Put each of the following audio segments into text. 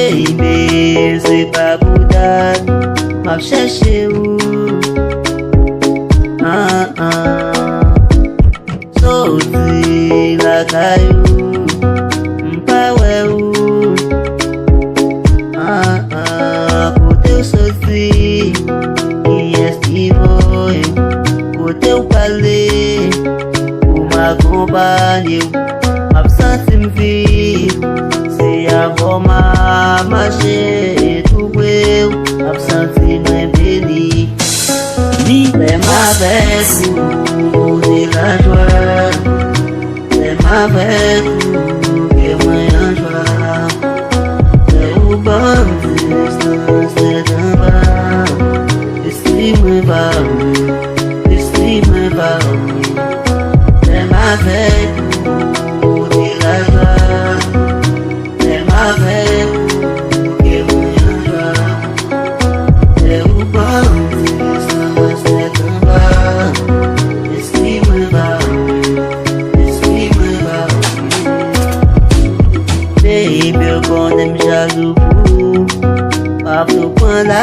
Baby, c'est pas bouddha, m'a cherché où? Sauti la caillou, m'pas ouais où? Côté où sauti, qui est qui voit? Côté où parler, où m'accompagner, absence m'vie. Avant ma marché tout beau, absenti moins béni. Ni les mavek ou de la joie, les mavek ou que moi en joie. Les ou bon distance d'en bas, l'esprit me va, l'esprit me va. Les mavek ou de la joie. Mavek que voyagea, é o bando está tamba, esquimava, baby eu condem já do cu, papo quando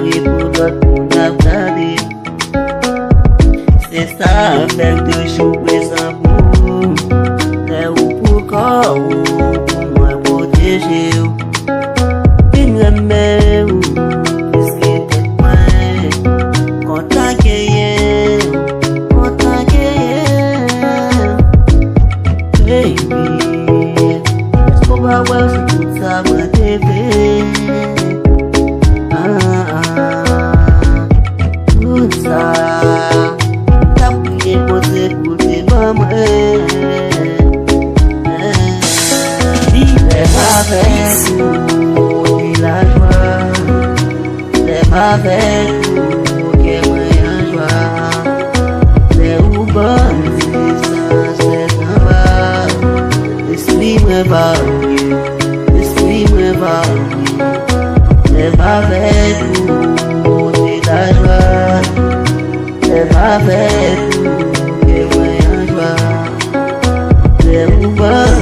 e por outro na verdade, cê sabe que eu chupo esse amor, é o pucó. Quem é meu, esquece mais. Conta quem é, conta quem é. Baby, desculpa o se tu sabe a TV. Tu sabe, tá porque você curte mamãe. Mavek ou de lajwa, les mavek ou que moi en joie. Les ou bon distance d'en bas, l'esprit me va, l'esprit me va. Les mavek ou de lajwa, les mavek ou que moi en joie. Les ou bon